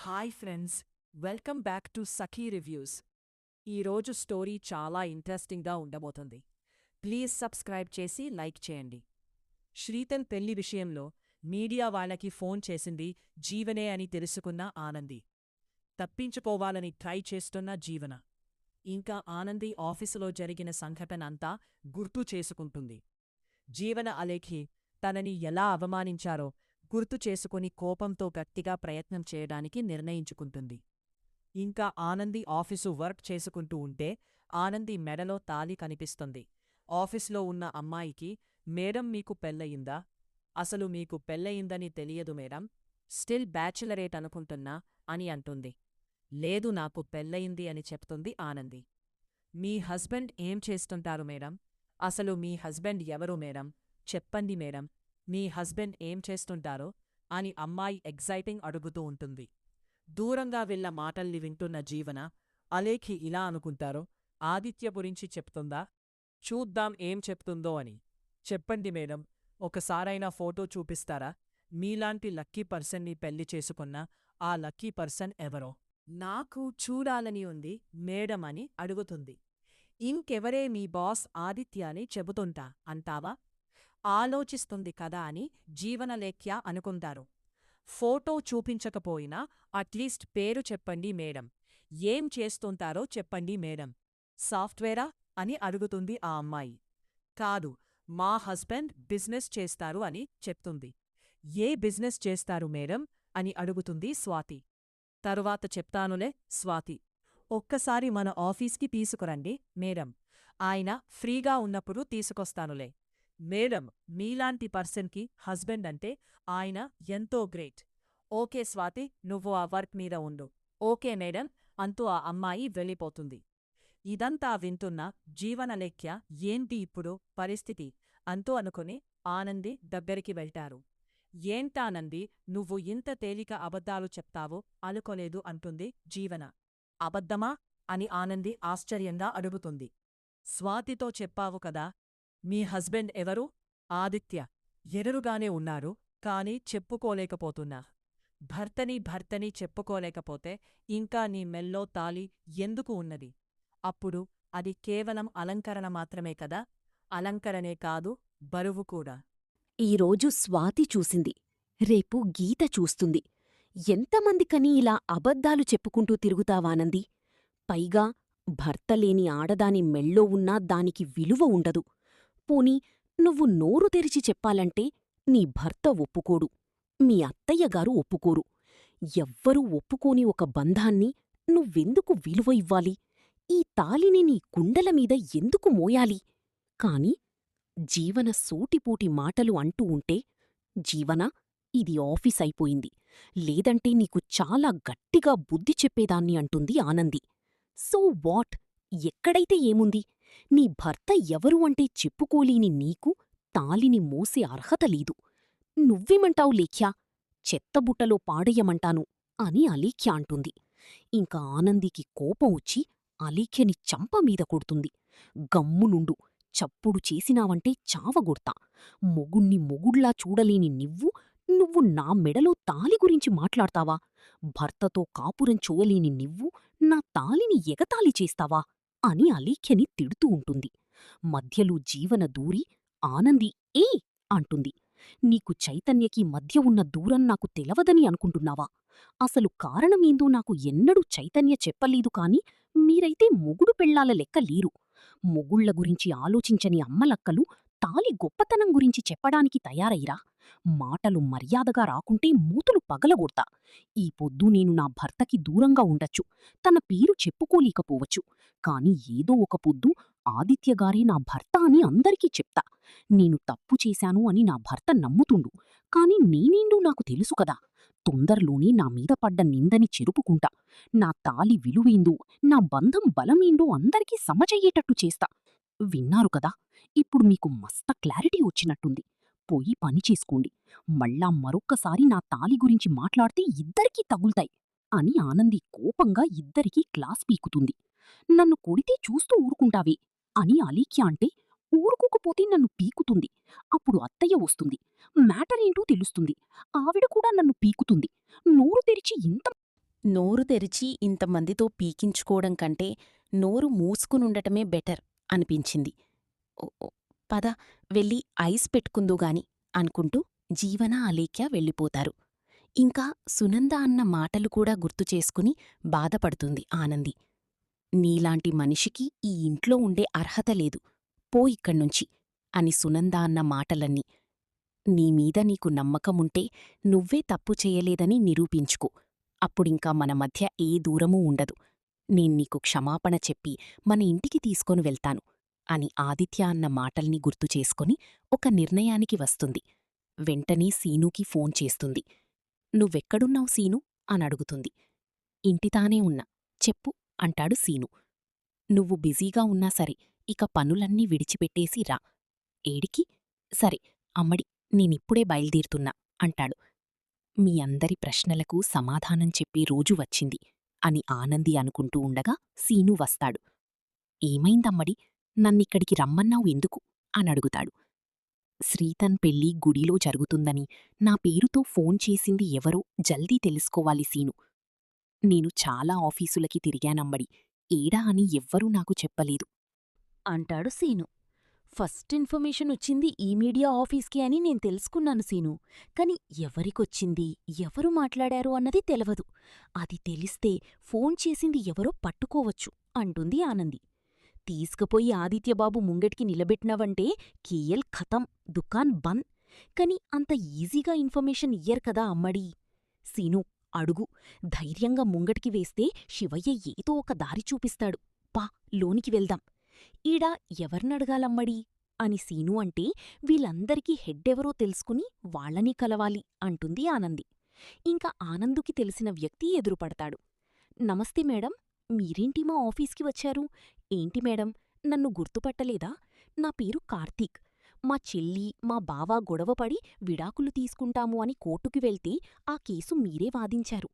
Hi friends, welcome back to Sakhi reviews. ఈరోజు story చాలా ఇంట్రెస్టింగ్గా ఉండబోతుంది. ప్లీజ్ సబ్స్క్రైబ్ చేసి లైక్ చేయండి. శ్రీతన్ పెళ్లి విషయంలో మీడియా వాళ్ళకి ఫోన్ చేసింది జీవనే అని తెలుసుకున్న ఆనంది. తప్పించుకోవాలని ట్రై చేస్తున్న జీవన. ఇంకా ఆనంది ఆఫీసులో జరిగిన సంఘటన అంతా గుర్తు చేసుకుంటుంది. జీవన అలేఖి తనని ఎలా అవమానించారో గుర్తు చేసుకుని కోపంతో గట్టిగా ప్రయత్నం చేయడానికి నిర్ణయించుకుంటుంది. ఇంకా ఆనంది ఆఫీసు వర్క్ చేసుకుంటూ ఉంటే ఆనంది మెడలో తాళి కనిపిస్తుంది. ఆఫీసులో ఉన్న అమ్మాయికి, మేడం మీకు పెళ్ళయిందా? అసలు మీకు పెళ్ళయిందని తెలియదు మేడం, స్టిల్ బ్యాచిలరేట్ అనుకుంటున్నా అని అంటుంది. లేదు, నాకు పెళ్ళయింది అని చెప్తుంది ఆనంది. మీ హస్బెండ్ ఏం చేస్తుంటారు మేడం? అసలు మీ హస్బెండ్ ఎవరు మేడం? చెప్పండి మేడం, మీ హస్బెండ్ ఏం చేస్తుంటారో అని అమ్మాయి ఎగ్జైటింగ్ అడుగుతూ ఉంటుంది. దూరంగా వీళ్ళ మాటల్ని వింటున్న జీవన, అలేఖి ఇలా అనుకుంటారో ఆదిత్య గురించి చెప్తుందా? చూద్దాం ఏం చెప్తుందో అని. చెప్పండి మేడం, ఒకసారైనా ఫోటో చూపిస్తారా? మీలాంటి లక్కీ పర్సన్ని పెళ్లి చేసుకున్న ఆ లక్కీ పర్సన్ ఎవరో నాకు చూడాలని ఉంది మేడం అని అడుగుతుంది. ఇంకెవరే మీ బాస్ ఆదిత్య అని చెబుతుంటా అంటావా? ఆలోచిస్తుంది కదా అని జీవనలేఖ్య అనుకుంటారు. ఫోటో చూపించకపోయినా అట్లీస్ట్ పేరు చెప్పండి మేడం, ఏం చేస్తుంటారో చెప్పండి మేడం. సాఫ్ట్వేరా అని అడుగుతుంది ఆ అమ్మాయి. కాదు, మా హస్బెండ్ బిజినెస్ చేస్తారు అని చెప్తుంది. ఏ బిజినెస్ చేస్తారు మేడం అని అడుగుతుంది స్వాతి. తరువాత చెప్తానులే స్వాతి, ఒక్కసారి మన ఆఫీస్కి తీసుకురండి మేడం, ఆయన ఫ్రీగా ఉన్నప్పుడు తీసుకొస్తానులే మేడం. మీలాంటి పర్సన్కి హస్బెండ్ అంటే ఆయన ఎంతో గ్రేట్. ఓకే స్వాతి, నువ్వు ఆ వర్క్ మీద ఉండు. ఓకే మేడం అంటూ ఆ అమ్మాయి వెళ్ళిపోతుంది. ఇదంతా వింటున్న జీవనలేఖ్య ఏంటి ఇప్పుడు పరిస్థితి అంటూ అనుకుని ఆనంది దగ్గరికి వెళ్తారు. ఏంటానంది, నువ్వు ఇంత తేలిక అబద్ధాలు చెప్తావో అనుకోలేదు అంటుంది జీవన. అబద్ధమా అని ఆనంది ఆశ్చర్యంగా అడుగుతుంది. స్వాతితో చెప్పావు కదా, మీ హస్బెండ్ ఎవరు? ఆదిత్య. ఎదురుగానే ఉన్నారు, కాని చెప్పుకోలేకపోతున్నా. భర్తని చెప్పుకోలేకపోతే ఇంకా నీ మెల్లో తాళి ఎందుకు ఉన్నది? అప్పుడు అది కేవలం అలంకరణ మాత్రమే కదా? అలంకరణే కాదు, బరువు కూడా. ఈరోజు స్వాతి చూసింది. రేపు గీత చూస్తుంది. ఎంతమందికని ఇలా అబద్ధాలు చెప్పుకుంటూ తిరుగుతావానంది? పైగా భర్తలేని ఆడదాని మెళ్ళో ఉన్నా దానికి విలువ ఉండదు. పోనీ నువ్వు నోరు తెరిచి చెప్పాలంటే నీ భర్త ఒప్పుకోడు, మీ అత్తయ్యగారు ఒప్పుకోరు. ఎవ్వరూ ఒప్పుకోని ఒక బంధాన్ని నువ్వెందుకు విలువ ఇవ్వాలి? ఈ తాళిని నీ కుండలమీద ఎందుకు మోయాలి? కాని జీవన సూటిపూటి మాటలు అంటూ ఉంటే, జీవనా, ఇది ఆఫీసయిపోయింది, లేదంటే నీకు చాలా గట్టిగా బుద్ధి చెప్పేదాన్ని అంటుంది ఆనంది. So what? ఎక్కడైతే ఏముంది? నీ భర్త ఎవరు అంటే చెప్పుకోలేని నీకు తాళిని మోసే అర్హత లేదు. నువ్వేమంటావు లేఖ్యా? చెత్తబుట్టలో పాడెయ్యమంటాను అని అలేఖ్య అంటుంది. ఇంక ఆనందికి కోపం వచ్చి అలేఖ్యని చంపమీద కొడుతుంది. గమ్మునుండు, చప్పుడు చేసినావంటే చావగొడ్తా. మొగుణ్ణి మొగుడ్లా చూడలేని నువ్వు నా మెడలో తాళి గురించి మాట్లాడతావా? భర్తతో కాపురం చూయలేని నా తాళిని ఎగతాళి చేస్తావా? అని అలేఖ్యని తిడుతూ ఉంటుంది. మధ్యలో జీవన దూరి ఆనంది ఏ అంటుంది. నీకు చైతన్యకి మధ్య ఉన్న దూరం నాకు తెలవదని అనుకుంటున్నావా? అసలు కారణమేందో నాకు ఎన్నడూ చైతన్య చెప్పలేదు కాని మీరైతే మొగుడు పెళ్ళాల లెక్క లేరు. మొగుళ్ల గురించి ఆలోచించని అమ్మలక్కలు తాలి గొప్పతనం గురించి చెప్పడానికి తయారయిరా? మాటలు మర్యాదగా రాకుంటే మూతులు పగలగొడ్తా. ఈ పొద్దు నేను నా భర్తకి దూరంగా ఉండొచ్చు, తన పేరు చెప్పుకోలేకపోవచ్చు, కాని ఏదో ఒక పొద్దు ఆదిత్యగారే నా భర్త అని అందరికీ చెప్తా. నేను తప్పు చేశాను అని నా భర్త నమ్ముతుండు, కాని నేనేండో నాకు తెలుసు కదా. తొందరలోనే నా మీద పడ్డ నిందని చెరుపుకుంటా. నా తాలి విలువేందో, నా బంధం బలమేందో అందరికీ సమజయ్యేటట్టు చేస్తా. విన్నారు కదా, ఇప్పుడు మీకు మస్త క్లారిటీ వచ్చినట్టుంది. పోయి పని చేసుకోండి. మళ్ళా మరొక్కసారి నా తాలి గురించి మాట్లాడితే ఇద్దరికీ తగుల్తాయి అని ఆనంది కోపంగా ఇద్దరికీ క్లాస్ పీకుతుంది. నన్ను కొడితే చూస్తూ ఊరుకుంటావే అని అలీఖ్య అంటే, ఊరుకోకపోతే నన్ను పీకుతుంది. అప్పుడు అత్తయ్య వస్తుంది, మ్యాటరేంటో తెలుస్తుంది. ఆవిడ కూడా నన్ను పీకుతుంది. నోరు తెరిచి ఇంత నోరు తెరిచి ఇంతమందితో పీకించుకోవడం కంటే నోరు మూసుకునుండటమే బెటర్ అనిపించింది. "ఓ ఓ, పద వెళ్ళి ఐస్ పెట్టుకుందుగాని" అనుకుంటూ జీవన అలేఖ్య వెళ్ళిపోతారు. ఇంకా సునంద అన్న మాటలు కూడా గుర్తుచేసుకుని బాధపడుతుంది ఆనంది. "నీలాంటి మనిషికి ఈ ఇంట్లో ఉండే అర్హత లేదు. పో ఇక్కడ్నుంచి" అని సునంద అన్న మాటలన్నీ. "నీమీద నీకు నమ్మకముంటే నువ్వే తప్పు చేయలేదని నిరూపించుకో. అప్పుడింకా మన మధ్య ఏ దూరమూ ఉండదు. నేన్నీకు క్షమాపణ చెప్పి మన ఇంటికి తీసుకొని వెళ్తాను" అని ఆదిత్య అన్న మాటల్ని గుర్తుచేసుకొని ఒక నిర్ణయానికి వస్తుంది. వెంటనే సీనుకి ఫోన్ చేస్తుంది. "నువ్వెక్కడున్నావు సీను" అనడుగుతుంది. "ఇంటితానే ఉన్నా. చెప్పు" అంటాడు సీను. "నువ్వు బిజీగా ఉన్నా సరే, ఇక పనులన్నీ విడిచిపెట్టేసి రా." "ఏడికి?" "సరే అమ్మడి, నేనిప్పుడే బయల్దేరుతున్నా" అంటాడు. "మీ అందరి ప్రశ్నలకు సమాధానం చెప్పే రోజు వచ్చింది" అని ఆనంది అనుకుంటూ ఉండగా సీను వస్తాడు. "ఏమైందమ్మడి, నన్నిక్కడికి రమ్మన్నావు ఎందుకు?" అనడుగుతాడు. "శ్రీతన్ పెళ్ళి గుడిలో జరుగుతుందని నా పేరుతో ఫోన్ చేసింది ఎవరో జల్దీ తెలుసుకోవాలి సీను. నేను చాలా ఆఫీసులకి తిరిగానమ్మడి, ఏడా అని ఎవ్వరూ నాకు చెప్పలేదు" అంటాడు సీను. "ఫస్ట్ ఇన్ఫర్మేషన్ వచ్చింది ఈ మీడియా ఆఫీస్కి అని నేను తెలుసుకున్నాను సీను. కాని ఎవరికొచ్చింది, ఎవరు మాట్లాడారు అన్నది తెలవదు. అది తెలిస్తే ఫోన్ చేసింది ఎవరో పట్టుకోవచ్చు" అంటుంది ఆనంది. "తీసుకుపోయి ఆదిత్యబాబు ముంగటికి నిలబెట్టినవంటే కేయల్ ఖతం, దుకాన్ బంద్. కాని అంత ఈజీగా ఇన్ఫర్మేషన్ ఇయ్యరు కదా అమ్మడీ. సీను అడుగు, ధైర్యంగా ముంగటికి వేస్తే శివయ్య ఏదో ఒక దారి చూపిస్తాడు. పా లోనికి వెళ్దాం." "ఈడ ఎవర్నడగాలమ్మడీ" అని సీను అంటే వీళ్ళందరికీ హెడ్డెవరో తెలుసుకుని వాళ్ళని కలవాలి అంటుంది ఆనంది. ఇంకా ఆనందుకి తెలిసిన వ్యక్తి ఎదురుపడతాడు. "నమస్తే మేడం, మీరేంటి మా ఆఫీస్కి వచ్చారు? ఏంటి మేడం, నన్ను గుర్తుపట్టలేదా? నా పేరు కార్తీక్. మా చెల్లి, మా బావ గొడవపడి విడాకులు తీసుకుంటాము అని కోర్టుకి వెళ్తే ఆ కేసు మీరే వాదించారు.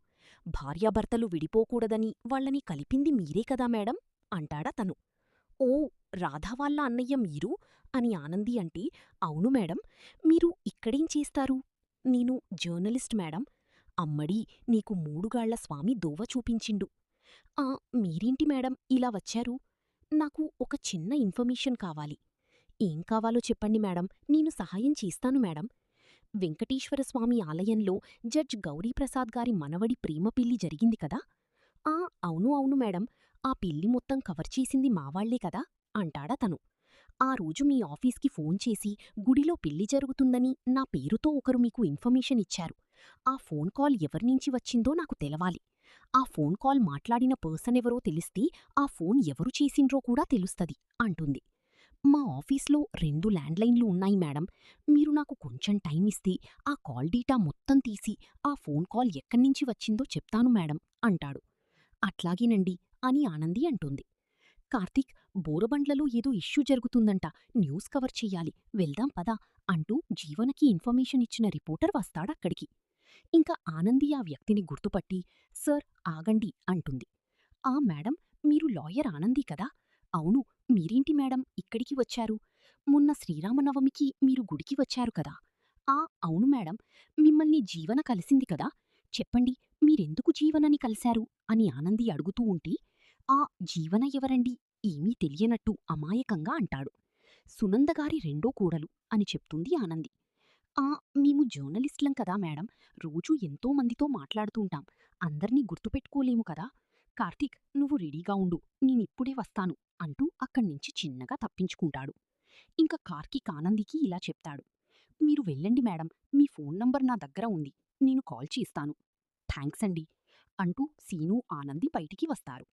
భార్యాభర్తలు విడిపోకూడదని వాళ్ళని కలిపింది మీరే కదా మేడం" అంటాడతను. "ఓ, రాధావాళ్ళ అన్నయ్య మీరు" అని ఆనంది అంటే, "అవును మేడం, మీరు ఇక్కడేం చేస్తారు?" "నేను జర్నలిస్ట్ మేడం." "అమ్మడీ, నీకు మూడుగాళ్ల స్వామి దోవ చూపించిండు." "ఆ, మీరేంటి మేడం ఇలా వచ్చారు?" "నాకు ఒక చిన్న ఇన్ఫర్మేషన్ కావాలి." "ఏం కావాలో చెప్పండి మేడం, నేను సహాయం చేస్తాను మేడం." "వెంకటేశ్వరస్వామి ఆలయంలో జడ్జ్ గౌరీప్రసాద్ గారి మనవడి ప్రేమ పెళ్లి జరిగింది కదా?" "ఆ, అవును అవును మేడం, ఆ పెళ్లి మొత్తం కవర్ చేసింది మావాళ్లే కదా" అంటాడతను. "ఆ రోజు మీ ఆఫీస్కి ఫోన్ చేసి గుడిలో పెళ్లి జరుగుతుందని నా పేరుతో ఒకరు మీకు ఇన్ఫర్మేషన్ ఇచ్చారు. ఆ ఫోన్ కాల్ ఎవరినుంచి వచ్చిందో నాకు తెలవాలి. ఆ ఫోన్ కాల్ మాట్లాడిన పర్సన్ ఎవరో తెలిస్తే ఆ ఫోన్ ఎవరు చేసిండ్రో కూడా తెలుస్తది" అంటుంది. "మా ఆఫీస్లో 2 ల్యాండ్లైన్లు ఉన్నాయి మేడం. మీరు నాకు కొంచెం టైం ఇస్తే ఆ కాల్ డీటా మొత్తం తీసి ఆ ఫోన్ కాల్ ఎక్కడ్నించి వచ్చిందో చెప్తాను మేడం" అంటాడు. "అట్లాగేనండి" అని ఆనంది అంటుంది. "కార్తీక్, బోరబండ్లలో ఏదో ఇష్యూ జరుగుతుందంట, న్యూస్ కవర్ చెయ్యాలి, వెళ్దాం పద" అంటూ జీవనకి ఇన్ఫర్మేషన్ ఇచ్చిన రిపోర్టర్ వస్తాడక్కడికి. ఇంకా ఆనంది ఆ వ్యక్తిని గుర్తుపట్టి "సార్ ఆగండి" అంటుంది. "ఆ మేడం, మీరు లాయర్ ఆనంది కదా?" "అవును, మీరేంటి మేడం ఇక్కడికి వచ్చారు? మొన్న శ్రీరామనవమికి మీరు గుడికి వచ్చారు కదా?" "ఆ, అవును మేడం, మిమ్మల్ని జీవన కలిసింది కదా? చెప్పండి, మీరెందుకు జీవనని కలిశారు" అని ఆనంది అడుగుతూ ఉంటే, "ఆ జీవన ఎవరండి?" ఏమీ తెలియనట్టు అమాయకంగా అంటాడు. "సునందగారి రెండో కూడలు" అని చెప్తుంది ఆనంది. "ఆ, మేము జర్నలిస్టులం కదా మేడం, రోజూ ఎంతో మందితో మాట్లాడుతుంటాం, అందర్నీ గుర్తుపెట్టుకోలేము కదా. కార్తీక్, నువ్వు రెడీగా ఉండు, నేనిప్పుడే వస్తాను" అంటూ అక్కడ్నించి చిన్నగా తప్పించుకుంటాడు. ఇంక కార్తీక్ ఆనందికి ఇలా చెప్తాడు. "మీరు వెళ్ళండి మేడం, మీ ఫోన్ నంబర్ నా దగ్గర ఉంది, నేను కాల్ చేస్తాను." "థాంక్స్ అండి" అంటూ సీను, ఆనంది బయటికి వస్తారు.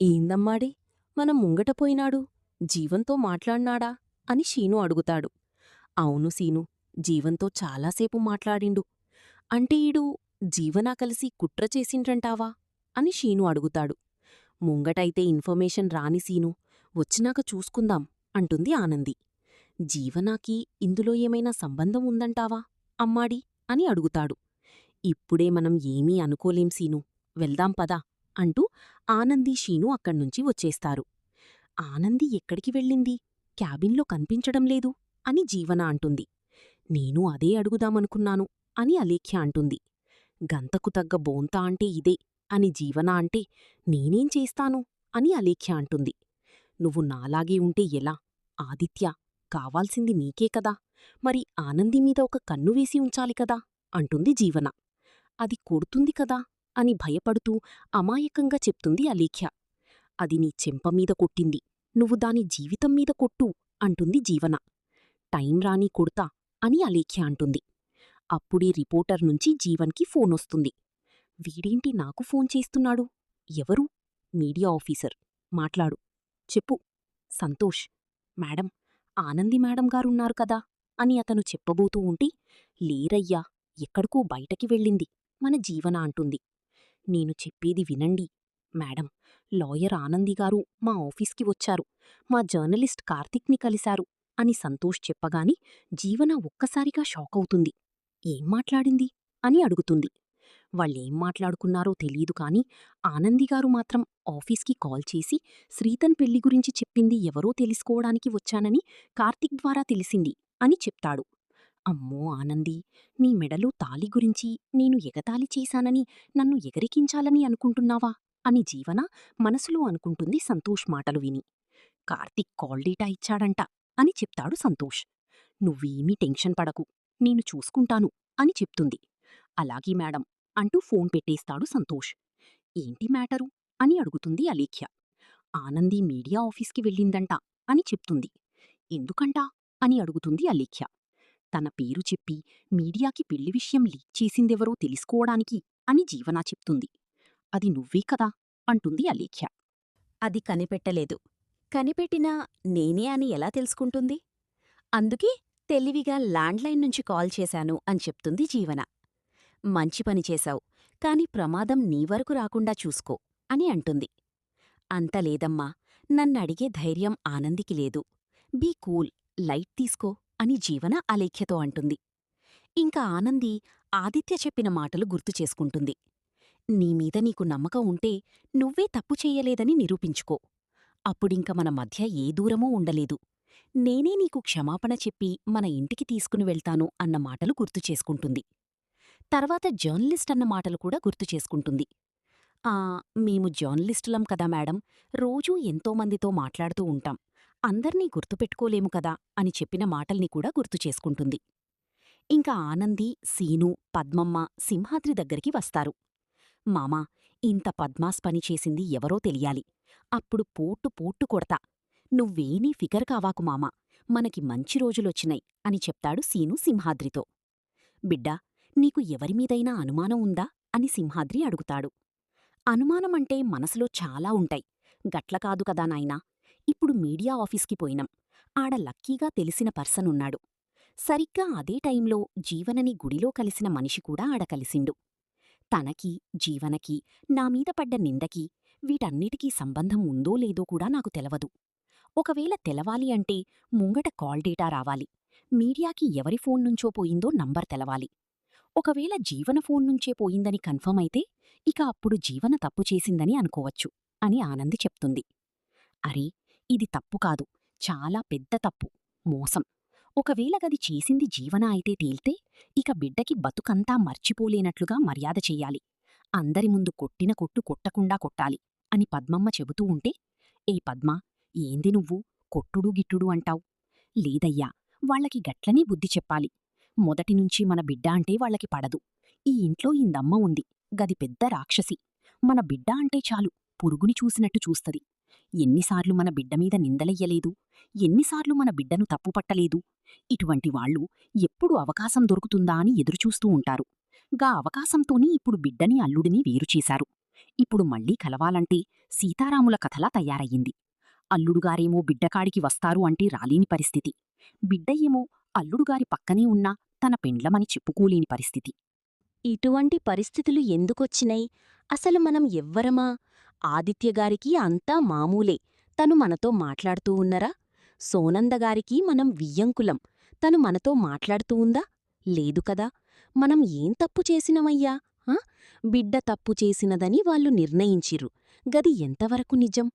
ఏందమ్మాడి, మనం ముంగట పోయినాడు, జీవంతో మాట్లాడినాడా అని శీను అడుగుతాడు. "అవును సీను, జీవంతో చాలాసేపు మాట్లాడిండు." "అంటే ఈడు జీవనా కలిసి కుట్ర చేసిండ్రంటావా?" అని శీను అడుగుతాడు. "ముంగటైతే ఇన్ఫర్మేషన్ రాని సీను, వచ్చినాక చూసుకుందాం" అంటుంది ఆనంది. "జీవనాకి ఇందులో ఏమైనా సంబంధం ఉందంటావా అమ్మాడి?" అని అడుగుతాడు. "ఇప్పుడే మనం ఏమీ అనుకోలేం సీను, వెళ్దాం పద" అంటూ ఆనంది, శీను అక్కడ్నుంచి వచ్చేస్తారు. "ఆనంది ఎక్కడికి వెళ్ళింది? క్యాబిన్లో కనిపించడం లేదు" అని జీవన అంటుంది. "నేను అదే అడుగుదామనుకున్నాను" అని అలేఖ్య అంటుంది. "గంతకు తగ్గ బోంతా అంటే ఇదే" అని జీవన అంటే, నేనేం చేస్తాను అని అలేఖ్య అంటుంది. నువ్వు నాలాగే ఉంటే ఎలా? ఆదిత్య, కావాల్సింది నీకే కదా, మరి ఆనంది మీద ఒక కన్ను వేసి ఉంచాలి కదా అంటుంది జీవన. అది కొడుతుంది కదా అని భయపడుతూ అమాయకంగా చెప్తుంది అలేఖ్య. అది నీ చెంపమీద కొట్టింది, నువ్వు దాని జీవితం మీద కొట్టు అంటుంది జీవన. టైం రాని కొడ్తా అని అలేఖ్య అంటుంది. అప్పుడే రిపోర్టర్ నుంచి జీవన్కి ఫోనొస్తుంది. వీడేంటి నాకు ఫోన్ చేస్తున్నాడు? ఎవరు? Media officer. మాట్లాడు. చెప్పు. సంతోష్. మేడం, ఆనంది మేడం గారున్నారు కదా అని అతను చెప్పబోతూ ఉంటే, లేరయ్యా, ఎక్కడికో బయటకి వెళ్ళింది మన జీవన అంటుంది. నేను చెప్పేది వినండి మేడం, లాయర్ ఆనందిగారు మా ఆఫీస్కి వచ్చారు, మా జర్నలిస్ట్ కార్తీక్ని కలిశారు అని సంతోష్ చెప్పగాని జీవన ఒక్కసారిగా షాకవుతుంది. ఏం మాట్లాడింది అని అడుగుతుంది. వాళ్ళేం మాట్లాడుకున్నారో తెలీదు కాని ఆనందిగారు మాత్రం ఆఫీస్కి కాల్ చేసి శ్రీతన్ పెళ్లి గురించి చెప్పింది ఎవరో తెలుసుకోవడానికి వచ్చానని కార్తీక్ ద్వారా తెలిసింది అని చెప్తాడు. అమ్మో ఆనంది, నీ మెడలో తాళి గురించి నేను ఎగతాళి చేశానని నన్ను ఎగరికించాలని అనుకుంటున్నావా అని జీవన మనసులో అనుకుంటుంది సంతోష్ మాటలు విని. కార్తీక్ కాల్ డేటా ఇచ్చాడంట అని చెప్తాడు సంతోష్. నువ్వేమీ టెన్షన్ పడకు, నేను చూసుకుంటాను అని చెప్తుంది. అలాగే మేడం అంటూ ఫోన్ పెట్టేస్తాడు సంతోష్. ఏంటి మ్యాటరు అని అడుగుతుంది అలేఖ్య. ఆనంది మీడియా ఆఫీస్కి వెళ్ళిందంట అని చెప్తుంది. ఎందుకంటా అని అడుగుతుంది అలేఖ్య. తన పేరు చెప్పి మీడియాకి పెళ్లి విషయం లీక్ చేసిందెవరో తెలుసుకోవడానికి అని జీవనా చెప్తుంది. అది నువ్వే కదా అంటుంది అలేఖ్య. అది కనిపెట్టలేదు. కనిపెట్టినా నేనే అని ఎలా తెలుసుకుంటుంది? అందుకే తెలివిగా ల్యాండ్లైన్ నుంచి కాల్ చేశాను అని చెప్తుంది జీవన. మంచి పని చేశావు, కాని ప్రమాదం నీవరకు రాకుండా చూసుకో అని అంటుంది. అంత లేదమ్మా, నన్నడిగే ధైర్యం ఆనందికి లేదు. బీ కూల్, లైట్ తీసుకో అని జీవన అలేఖ్యతో అంటుంది. ఇంకా ఆనంది ఆదిత్య చెప్పిన మాటలు గుర్తు చేసుకుంటుంది. నీమీద నీకు నమ్మకం ఉంటే నువ్వే తప్పు చెయ్యలేదని నిరూపించుకో. అప్పుడింక మన మధ్య ఏ దూరమూ ఉండలేదు. నేనే నీకు క్షమాపణ చెప్పి మన ఇంటికి తీసుకుని వెళ్తాను అన్న మాటలు గుర్తు చేసుకుంటుంది. తర్వాత జర్నలిస్ట్ అన్న మాటలు కూడా గుర్తు చేసుకుంటుంది. మేము జర్నలిస్టులం కదా మేడం, రోజూ ఎంతోమందితో మాట్లాడుతూ ఉంటాం, అందర్నీ గుర్తుపెట్టుకోలేము కదా అని చెప్పిన మాటల్ని కూడా గుర్తు చేసుకుంటుంది. ఇంకా ఆనంది, సీను, పద్మమ్మ సింహాద్రి దగ్గరికి వస్తారు. మామా, ఇంత పద్మాస్ పని చేసింది ఎవరో తెలియాలి. అప్పుడు పోట్టు పోట్టు కొడతా. నువ్వేనీ ఫికర్ కావాకు మామా, మనకి మంచి రోజులొచ్చినాయి అని చెప్తాడు సీను సింహాద్రితో. బిడ్డా, నీకు ఎవరిమీదైనా అనుమానం ఉందా అని సింహాద్రి అడుగుతాడు. అనుమానమంటే మనసులో చాలా ఉంటాయి, గట్ల కాదు కదా నాయనా. ఇప్పుడు మీడియా ఆఫీస్కి పోయినాం, ఆడ లక్కీగా తెలిసిన పర్సనున్నాడు. సరిగ్గా అదే టైంలో జీవనని గుడిలో కలిసిన మనిషి కూడా ఆడ కలిసిండు. తనకి, జీవనకి, నామీద పడ్డ నిందకి, వీటన్నిటికీ సంబంధం ఉందో లేదో కూడా నాకు తెలవదు. ఒకవేళ తెలవాలి అంటే ముంగట కాల్ డేటా రావాలి, మీడియాకి ఎవరి ఫోన్ నుంచో పోయిందో నంబర్ తెలవాలి. ఒకవేళ జీవన ఫోన్ నుంచే పోయిందని కన్ఫర్మ్ అయితే ఇక అప్పుడు జీవన తప్పు చేసిందని అనుకోవచ్చు అని ఆనంది చెప్తుంది. అరే, ఇది తప్పు కాదు, చాలా పెద్ద తప్పు, మోసం. ఒకవేళ గది చేసింది జీవన అయితే తేల్తే ఇక బిడ్డకి బతుకంతా మర్చిపోలేనట్లుగా మర్యాద చెయ్యాలి. అందరి ముందు కొట్టిన కొట్టు కొట్టకుండా కొట్టాలి అని పద్మమ్మ చెబుతూ ఉంటే, ఏ పద్మా, ఏంది నువ్వు కొట్టుడు గిట్టుడు అంటావ్? లేదయ్యా, వాళ్ళకి గట్లనే బుద్ధి చెప్పాలి. మొదటినుంచి మన బిడ్డ అంటే వాళ్ళకి పడదు. ఈ ఇంట్లో ఇందమ్మ ఉంది, గది పెద్ద రాక్షసి. మన బిడ్డ అంటే చాలు పురుగుని చూసినట్టు చూస్తది. ఎన్నిసార్లు మన బిడ్డమీద నిందలెయ్యలేదు, ఎన్నిసార్లు మన బిడ్డను తప్పుపట్టలేదు. ఇటువంటి వాళ్ళు ఎప్పుడు అవకాశం దొరుకుతుందా అని ఎదురుచూస్తూ ఉంటారు. గా అవకాశంతోనే ఇప్పుడు బిడ్డని అల్లుడిని వేరుచేశారు. ఇప్పుడు మళ్ళీ కలవాలంటే సీతారాముల కథలా తయారయ్యింది. అల్లుడుగారేమో బిడ్డకాడికి వస్తారు అంటే రాలేని పరిస్థితి, బిడ్డ ఏమో అల్లుడుగారి పక్కనే ఉన్నా తన పెండ్లమని చెప్పుకోలేని పరిస్థితి. ఇటువంటి పరిస్థితులు ఎందుకొచ్చినాయి? అసలు మనం ఎవ్వరమా? ఆదిత్యగారికి అంతా మామూలే, తను మనతో మాట్లాడుతూ ఉన్నరా? సోనందగారికి మనం వియ్యంకులం, తను మనతో మాట్లాడుతూ ఉందా? లేదు కదా. మనం ఏం తప్పు చేసినమయ్యా? బిడ్డ తప్పు చేసినదని వాళ్ళు నిర్ణయించిర్రు, గది ఎంతవరకు నిజం?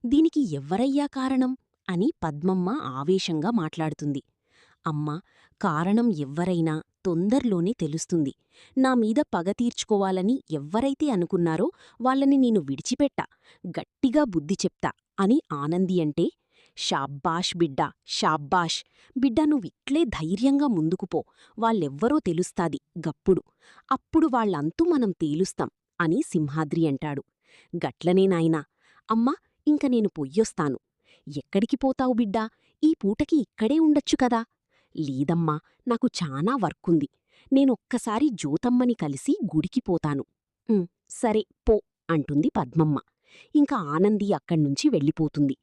దీనికి ఎవ్వరయ్యా కారణం అని పద్మమ్మ ఆవేశంగా మాట్లాడుతుంది. అమ్మా, కారణం ఎవ్వరైనా తొందర్లోనే తెలుస్తుంది. నామీద పగ తీర్చుకోవాలని ఎవ్వరైతే అనుకున్నారో వాళ్ళని నేను విడిచిపెట్టా, గట్టిగా బుద్ధి చెప్తా అని ఆనంది అంటే, షాబ్బాష్ బిడ్డా, షాబ్బాష్ బిడ్డా, నువ్విట్లే ధైర్యంగా ముందుకుపో, వాళ్ళెవ్వరో తెలుస్తాది గప్పుడు, అప్పుడు వాళ్ళంతు మనం తేలుస్తాం అని సింహాద్రి అంటాడు. గట్లనే నాయనా. అమ్మా, ఇంక నేను పొయ్యొస్తాను. ఎక్కడికి పోతావు బిడ్డా, ఈ పూటకి ఇక్కడే ఉండొచ్చు కదా. లేదమ్మా, నాకు చానా వర్కుంది. నేనొక్కసారి జ్యోతమ్మని కలిసి గుడికి పోతాను. "ఉమ్, సరే పో" అంటుంది పద్మమ్మ. ఇంక ఆనంది అక్కడ్నుంచి వెళ్ళిపోతుంది.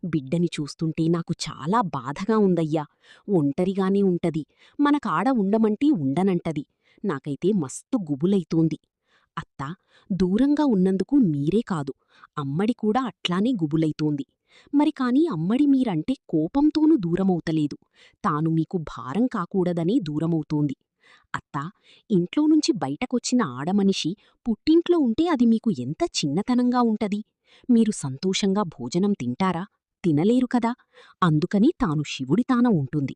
బిడ్డని చూస్తుంటే నాకు చాలా బాధగా ఉందయ్యా. ఒంటరిగానే ఉంటది, మనకాడ ఉండమంటే ఉండనంటది. నాకైతే మస్తు గుబులైతోంది. అత్తా, దూరంగా ఉన్నందుకు మీరే కాదు, అమ్మడి కూడా అట్లానే గుబులైతోంది. మరి కాని అమ్మడి మీరంటే కోపంతోనూ దూరమవుతలేదు, తాను మీకు భారం కాకూడదని దూరమవుతోంది. అత్తా, ఇంట్లోనుంచి బయటకొచ్చిన ఆడమనిషి పుట్టింట్లో ఉంటే అది మీకు ఎంత చిన్నతనంగా ఉంటది. మీరు సంతోషంగా భోజనం తింటారా? తినలేరు కదా. అందుకని తాను శివుడితాన ఉంటుంది.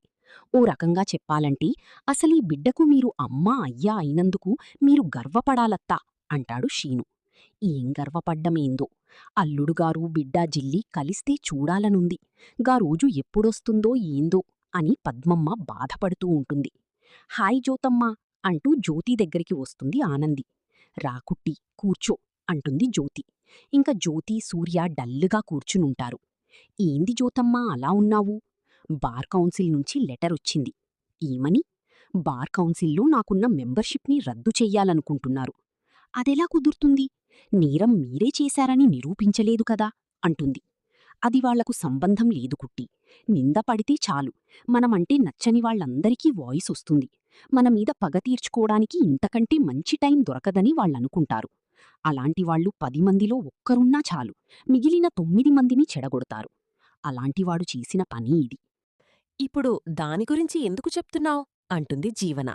ఓ రకంగా చెప్పాలంటే అసలీ బిడ్డకు మీరు అమ్మా అయ్యా అయినందుకు మీరు గర్వపడాలత్తా అంటాడు శీను. ఏం గర్వపడ్డమేందో, అల్లుడుగారు బిడ్డా జిల్లి కలిస్తే చూడాలనుంది, గా రోజు ఎప్పుడొస్తుందో ఏందో అని పద్మమ్మ బాధపడుతూ ఉంటుంది. హాయ్ జ్యోతమ్మా అంటూ జ్యోతి దగ్గరికి వస్తుంది ఆనంది. రాకుట్టి, కూర్చో అంటుంది జ్యోతి. ఇంక జ్యోతి సూర్య డల్లుగా కూర్చునుంటారు. ఏంది జ్యోతమ్మా అలా ఉన్నావు? బార్ కౌన్సిల్ నుంచి లెటరొచ్చింది. ఏమని? బార్ కౌన్సిల్లో నాకున్న మెంబర్షిప్ని రద్దు చెయ్యాలనుకుంటున్నారు. అదెలా కుదురుతుంది? నేరం మీరే చేశారని నిరూపించలేదు కదా అంటుంది. అది వాళ్లకు సంబంధం లేదు కుట్టి. నింద పడితే చాలు, మనమంటే నచ్చని వాళ్ళందరికీ వాయిస్ వస్తుంది. మనమీద పగ తీర్చుకోవడానికి ఇంతకంటే మంచి టైం దొరకదని వాళ్ళనుకుంటారు. అలాంటివాళ్లు 10 మందిలో ఒక్కరున్నా చాలు, మిగిలిన 9 మందిని చెడగొడతారు. అలాంటివాడు చేసిన పని ఇది. ఇప్పుడు దాని గురించి ఎందుకు చెప్తున్నావ్? అంటుంది జీవన.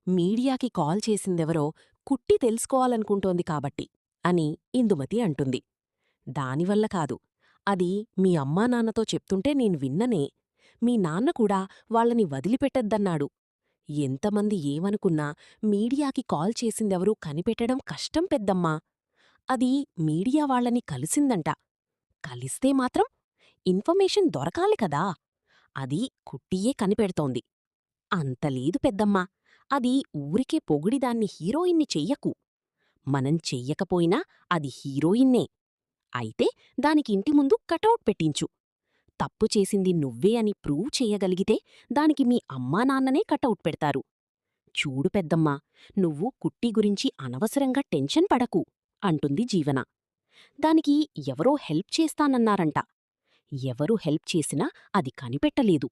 మీడియాకి కాల్ చేసిందెవరో కుట్టి తెలుసుకోవాలనుకుంటోంది కాబట్టి అని ఇందుమతి అంటుంది. దానివల్ల కాదు, అది మీ అమ్మానాన్నతో చెప్తుంటే నేను విన్ననే. మీ నాన్న కూడా వాళ్ళని వదిలిపెట్టద్దన్నాడు. ఎంతమంది ఏమనుకున్నా మీడియాకి కాల్ చేసిందెవరూ కనిపెట్టడం కష్టం పెద్దమ్మా. అది మీడియా వాళ్ళని కలిసిందంట. కలిస్తే మాత్రం ఇన్ఫర్మేషన్ దొరకాలి కదా. అది కుట్టియే కనిపెడుతోంది. అంతలేదు పెద్దమ్మా, అది ఊరికే పొగిడి దాన్ని హీరోయిన్ని చెయ్యకు. మనం చెయ్యకపోయినా అది హీరోయిన్నే. అయితే దానికి ఇంటి ముందు కటౌట్ పెట్టించు. తప్పు చేసింది నువ్వే అని ప్రూవ్ చెయ్యగలిగితే దానికి మీ అమ్మానాన్ననే కటౌట్ పెడతారు. చూడు పెద్దమ్మా, నువ్వు కుట్టి గురించి అనవసరంగా టెన్షన్ పడకు అంటుంది జీవన. దానికి ఎవరో హెల్ప్ చేస్తానన్నారంట. ఎవరు హెల్ప్ చేసినా అది కనిపెట్టలేదు.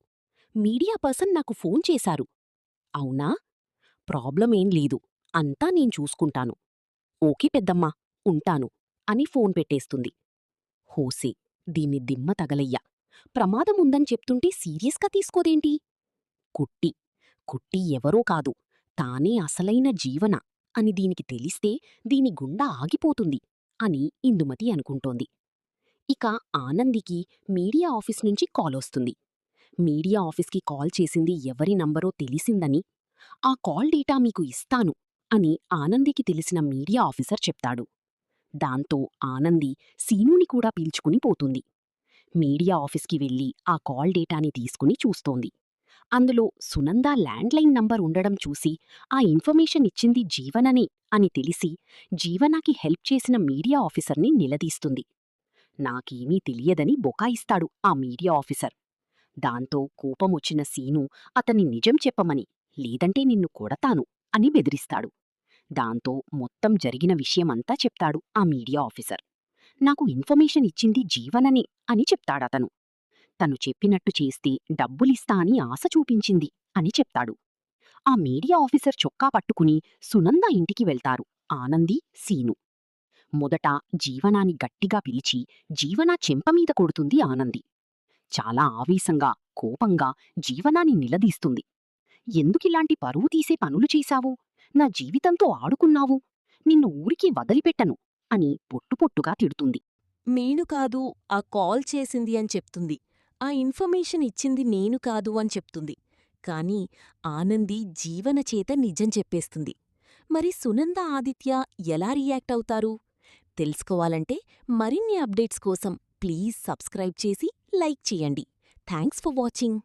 మీడియా పర్సన్ నాకు ఫోన్ చేశారు. అవునా? ప్రాబ్లమేం లేదు, అంతా నేను చూసుకుంటాను. ఓకే పెద్దమ్మా, ఉంటాను అని ఫోన్ పెట్టేస్తుంది. హోసే, దీన్ని దిమ్మ తగలయ్యా. ప్రమాదముందని చెప్తుంటే సీరియస్గా తీసుకోదేంటి? కుట్టి, కుట్టి ఎవరో కాదు, తానే అసలైన జీవన అని దీనికి తెలిస్తే దీని గుండా ఆగిపోతుంది అని ఇందుమతి అనుకుంటోంది. ఇక ఆనందికి మీడియా ఆఫీస్ నుంచి కాలొస్తుంది. మీడియా ఆఫీస్కి కాల్ చేసింది ఎవరి నంబరో తెలిసిందని, ఆ కాల్ డేటా మీకు ఇస్తాను అని ఆనందికి తెలిసిన మీడియా ఆఫీసర్ చెప్తాడు. దాంతో ఆనంది సీనుని కూడా పీల్చుకుని పోతుంది. మీడియా ఆఫీస్కి వెళ్ళి ఆ కాల్ డేటాని తీసుకుని చూస్తోంది. అందులో సునంద ల్యాండ్లైన్ నంబర్ ఉండడం చూసి ఆ ఇన్ఫర్మేషన్ ఇచ్చింది జీవననే అని తెలిసి జీవనాకి హెల్ప్ చేసిన మీడియా ఆఫీసర్ని నిలదీస్తుంది. నాకేమీ తెలియదని బొకాయిస్తాడు ఆ మీడియా ఆఫీసర్. దాంతో కోపమొచ్చిన సీను అతన్ని నిజం చెప్పమని, లేదంటే నిన్ను కొడతాను అని బెదిరిస్తాడు. దాంతో మొత్తం జరిగిన విషయమంతా చెప్తాడు ఆ మీడియా ఆఫీసర్. నాకు ఇన్ఫర్మేషన్ ఇచ్చింది జీవననే అని చెప్తాడతను. తను చెప్పినట్టు చేస్తే డబ్బులిస్తా అని ఆశ చూపించింది అని చెప్తాడు. ఆ మీడియా ఆఫీసర్ చొక్కా పట్టుకుని సునంద ఇంటికి వెళ్తారు ఆనంది, సీను. మొదట జీవనాని గట్టిగా పిలిచి జీవనా చెంపమీద కొడుతుంది ఆనంది. చాలా ఆవేశంగా, కోపంగా జీవనాని నిలదీస్తుంది. ఎందుకిలాంటి పరువు తీసే పనులు చేశావు? నా జీవితంతో ఆడుకున్నావు? నిన్ను ఊరికే వదిలిపెట్టను అని పొట్టుపొట్టుగా తిడుతుంది. నేను కాదు ఆ కాల్ చేసింది అని చెప్తుంది. ఆ ఇన్ఫర్మేషన్ ఇచ్చింది నేను కాదు అని చెప్తుంది. కాని ఆనంది జీవన చేత నిజం చెప్పేస్తుంది. మరి సునంద, ఆదిత్య ఎలా రియాక్ట్ అవుతారు? తెలుసుకోవాలంటే మరిన్ని అప్డేట్స్ కోసం ప్లీజ్ సబ్స్క్రైబ్ చేసి లైక్ చేయండి. Thanks for watching.